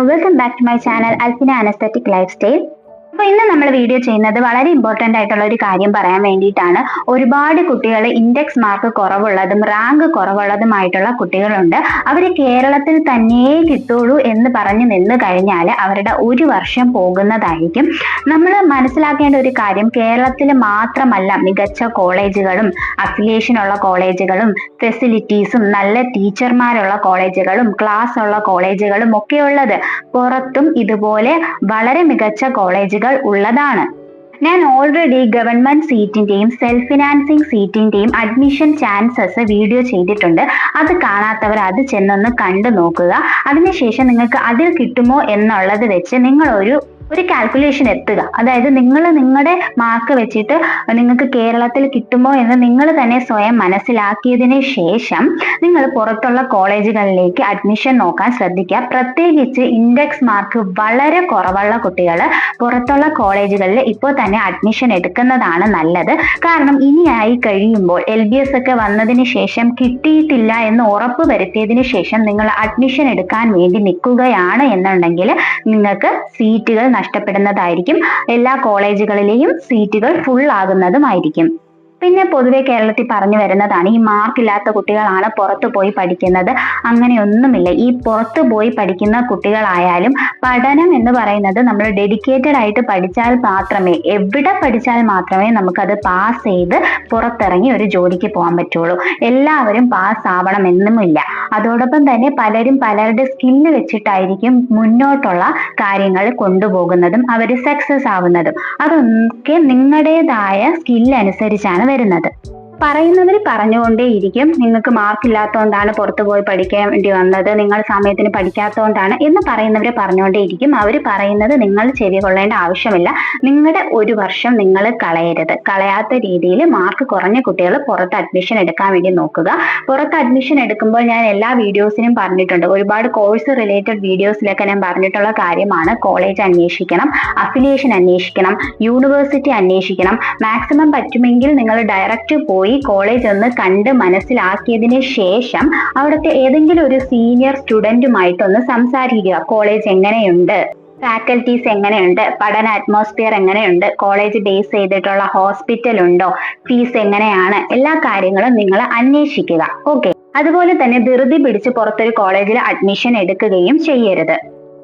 Welcome back to my channel Alfina an aesthetic lifestyle. അപ്പോൾ ഇന്ന് നമ്മൾ വീഡിയോ ചെയ്യുന്നത് വളരെ ഇമ്പോർട്ടൻ്റ് ആയിട്ടുള്ള ഒരു കാര്യം പറയാൻ വേണ്ടിയിട്ടാണ്. ഒരുപാട് കുട്ടികൾ ഇൻഡെക്സ് മാർക്ക് കുറവുള്ളതും റാങ്ക് കുറവുള്ളതുമായിട്ടുള്ള കുട്ടികളുണ്ട്. അവർ കേരളത്തിൽ തന്നെയേ കിട്ടുള്ളൂ എന്ന് പറഞ്ഞു നിന്ന് കഴിഞ്ഞാൽ അവരുടെ ഒരു വർഷം പോകുന്നതായിരിക്കും. നമ്മൾ മനസ്സിലാക്കേണ്ട ഒരു കാര്യം, കേരളത്തിൽ മാത്രമല്ല മികച്ച കോളേജുകളും അഫിലിയേഷനുള്ള കോളേജുകളും ഫെസിലിറ്റീസും നല്ല ടീച്ചർമാരുള്ള കോളേജുകളും ക്ലാസ് ഉള്ള കോളേജുകളും ഒക്കെ ഉള്ളത്. പുറത്തും ഇതുപോലെ വളരെ മികച്ച കോളേജുകൾ ഉള്ളതാണ്. ഞാൻ ഓൾറെഡി ഗവൺമെന്റ് സീറ്റിന്റെയും സെൽഫ് ഫിനാൻസിങ് സീറ്റിന്റെയും അഡ്മിഷൻ ചാൻസസ് വീഡിയോ ചെയ്തിട്ടുണ്ട്. അത് കാണാത്തവർ അത് ചെന്നൊന്ന് കണ്ടു നോക്കുക. അതിനുശേഷം നിങ്ങൾക്ക് അതിൽ കിട്ടുമോ എന്നുള്ളത് വെച്ച് നിങ്ങൾ ഒരു കാൽക്കുലേഷൻ എത്തുക. അതായത് നിങ്ങൾ നിങ്ങളുടെ മാർക്ക് വെച്ചിട്ട് നിങ്ങൾക്ക് കേരളത്തിൽ കിട്ടുമോ എന്ന് നിങ്ങൾ തന്നെ സ്വയം മനസ്സിലാക്കിയതിന് ശേഷം നിങ്ങൾ പുറത്തുള്ള കോളേജുകളിലേക്ക് അഡ്മിഷൻ നോക്കാൻ ശ്രദ്ധിക്കുക. പ്രത്യേകിച്ച് ഇൻഡെക്സ് മാർക്ക് വളരെ കുറവുള്ള കുട്ടികൾ പുറത്തുള്ള കോളേജുകളിൽ ഇപ്പോൾ തന്നെ അഡ്മിഷൻ എടുക്കുന്നതാണ് നല്ലത്. കാരണം ഇനിയായി കഴിയുമ്പോൾ LBS ഒക്കെ വന്നതിന് ശേഷം കിട്ടിയിട്ടില്ല എന്ന് ഉറപ്പ് വരുത്തിയതിനു ശേഷം നിങ്ങൾ അഡ്മിഷൻ എടുക്കാൻ വേണ്ടി നിൽക്കുകയാണ് എന്നുണ്ടെങ്കിൽ നിങ്ങൾക്ക് സീറ്റുകൾ നഷ്ടപ്പെടുന്നതായിരിക്കും. എല്ലാ കോളേജുകളിലെയും സീറ്റുകൾ ഫുൾ ആകുന്നതുമായിരിക്കും. പിന്നെ പൊതുവെ കേരളത്തിൽ പറഞ്ഞു വരുന്നതാണ്, ഈ മാർക്കില്ലാത്ത കുട്ടികളാണ് പുറത്തു പോയി പഠിക്കുന്നത്. അങ്ങനെയൊന്നുമില്ല. ഈ പുറത്തു പോയി പഠിക്കുന്ന കുട്ടികളായാലും പഠനം എന്ന് പറയുന്നത് നമ്മൾ ഡെഡിക്കേറ്റഡ് ആയിട്ട് പഠിച്ചാൽ മാത്രമേ, എവിടെ പഠിച്ചാൽ മാത്രമേ നമുക്കത് പാസ് ചെയ്ത് പുറത്തിറങ്ങി ഒരു ജോലിക്ക് പോകാൻ പറ്റുള്ളൂ. എല്ലാവരും പാസ് ആവണമെന്നുമില്ല. അതോടൊപ്പം തന്നെ പലരും പലരുടെ സ്കില്ല് വെച്ചിട്ടായിരിക്കും മുന്നോട്ടുള്ള കാര്യങ്ങൾ കൊണ്ടുപോകുന്നതും അവർ സക്സസ് ആവുന്നതും. അതൊക്കെ നിങ്ങളുടേതായ സ്കില്ല് അനുസരിച്ചാണ് വരുന്നത്. പറയുന്നവർ പറഞ്ഞുകൊണ്ടേയിരിക്കും, നിങ്ങൾക്ക് മാർക്ക് ഇല്ലാത്തതുകൊണ്ടാണ് പുറത്തു പോയി പഠിക്കേണ്ടി വന്നത്, നിങ്ങൾ സമയത്തിന് പഠിക്കാത്തതുകൊണ്ടാണ് എന്ന് പറയുന്നവർ പറഞ്ഞുകൊണ്ടേയിരിക്കും. അവർ പറയുന്നത് നിങ്ങൾ ചെവി കൊള്ളേണ്ട ആവശ്യമില്ല. നിങ്ങളുടെ ഒരു വർഷം നിങ്ങൾ കളയരുത്. കളയാത്ത രീതിയിൽ മാർക്ക് കുറഞ്ഞ കുട്ടികൾ പുറത്ത് അഡ്മിഷൻ എടുക്കാൻ വേണ്ടി നോക്കുക. പുറത്ത് അഡ്മിഷൻ എടുക്കുമ്പോൾ ഞാൻ എല്ലാ വീഡിയോസിനും പറഞ്ഞിട്ടുണ്ട്, ഒരുപാട് കോഴ്സ് റിലേറ്റഡ് വീഡിയോസിലൊക്കെ ഞാൻ പറഞ്ഞിട്ടുള്ള കാര്യമാണ്. കോളേജ് അന്വേഷിക്കണം, അഫിലിയേഷൻ അന്വേഷിക്കണം, യൂണിവേഴ്സിറ്റി അന്വേഷിക്കണം. മാക്സിമം പറ്റുമെങ്കിൽ നിങ്ങൾ ഡയറക്റ്റ് പോയി കോളേജ് ഒന്ന് കണ്ട് മനസ്സിലാക്കിയതിന് ശേഷം അവിടുത്തെ ഏതെങ്കിലും ഒരു സീനിയർ സ്റ്റുഡന്റുമായിട്ടൊന്ന് സംസാരിക്കുക. കോളേജ് എങ്ങനെയുണ്ട്, ഫാക്കൽറ്റീസ് എങ്ങനെയുണ്ട്, പഠന അറ്റ്മോസ്ഫിയർ എങ്ങനെയുണ്ട്, കോളേജ് ബേസ് ചെയ്തിട്ടുള്ള ഹോസ്പിറ്റൽ ഉണ്ടോ, ഫീസ് എങ്ങനെയാണ്, എല്ലാ കാര്യങ്ങളും നിങ്ങൾ അന്വേഷിക്കുക. ഓക്കെ. അതുപോലെ തന്നെ ധൃതി പിടിച്ച് പുറത്തൊരു കോളേജിൽ അഡ്മിഷൻ എടുക്കുകയും ചെയ്യരുത്.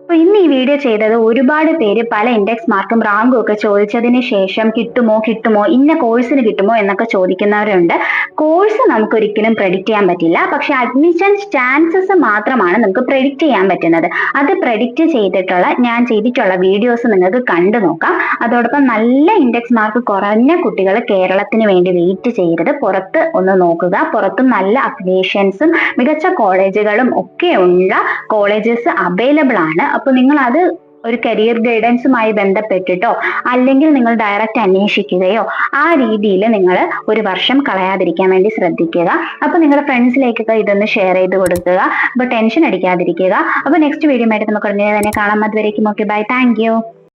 അപ്പൊ ഇന്ന് ഈ വീഡിയോ ചെയ്തത്, ഒരുപാട് പേര് പല ഇൻഡെക്സ് മാർക്കും റാങ്കും ഒക്കെ ചോദിച്ചതിന് ശേഷം കിട്ടുമോ ഇന്ന കോഴ്സിന് കിട്ടുമോ എന്നൊക്കെ ചോദിക്കുന്നവരുണ്ട്. കോഴ്സ് നമുക്ക് ഒരിക്കലും പ്രെഡിക്റ്റ് ചെയ്യാൻ പറ്റില്ല. പക്ഷെ അഡ്മിഷൻ ചാൻസസ് മാത്രമാണ് നമുക്ക് പ്രെഡിക്റ്റ് ചെയ്യാൻ പറ്റുന്നത്. അത് പ്രെഡിക്റ്റ് ചെയ്തിട്ടുള്ള ഞാൻ ചെയ്തിട്ടുള്ള വീഡിയോസ് നിങ്ങൾക്ക് കണ്ടു നോക്കാം. അതോടൊപ്പം നല്ല ഇൻഡെക്സ് മാർക്ക് കുറഞ്ഞ കുട്ടികൾ കേരളത്തിന് വേണ്ടി വെയിറ്റ് ചെയ്യരുത്. പുറത്ത് ഒന്ന് നോക്കുക. പുറത്തും നല്ല അഫിലിയേഷൻസും മികച്ച കോളേജുകളും ഒക്കെ ഉള്ള കോളേജസ് അവൈലബിൾ ആണ്. അപ്പോൾ നിങ്ങൾ അത് ഒരു കരിയർ ഗൈഡൻസുമായി ബന്ധപ്പെട്ടിട്ടോ അല്ലെങ്കിൽ നിങ്ങൾ ഡയറക്റ്റ് അന്വേഷിക്കുകയോ ആ രീതിയിൽ നിങ്ങൾ ഒരു വർഷം കളയാതിരിക്കാൻ വേണ്ടി ശ്രദ്ധിക്കുക. അപ്പൊ നിങ്ങളുടെ ഫ്രണ്ട്സിലേക്കൊക്കെ ഇതൊന്ന് ഷെയർ ചെയ്ത് കൊടുക്കുക. അപ്പൊ ടെൻഷൻ അടിക്കാതിരിക്കുക. അപ്പൊ നെക്സ്റ്റ് വീഡിയോ ആയിട്ട് നമുക്ക് ഉടനെ തന്നെ കാണാം. അതുവരേക്കും ഓക്കെ, ബൈ, താങ്ക് യു.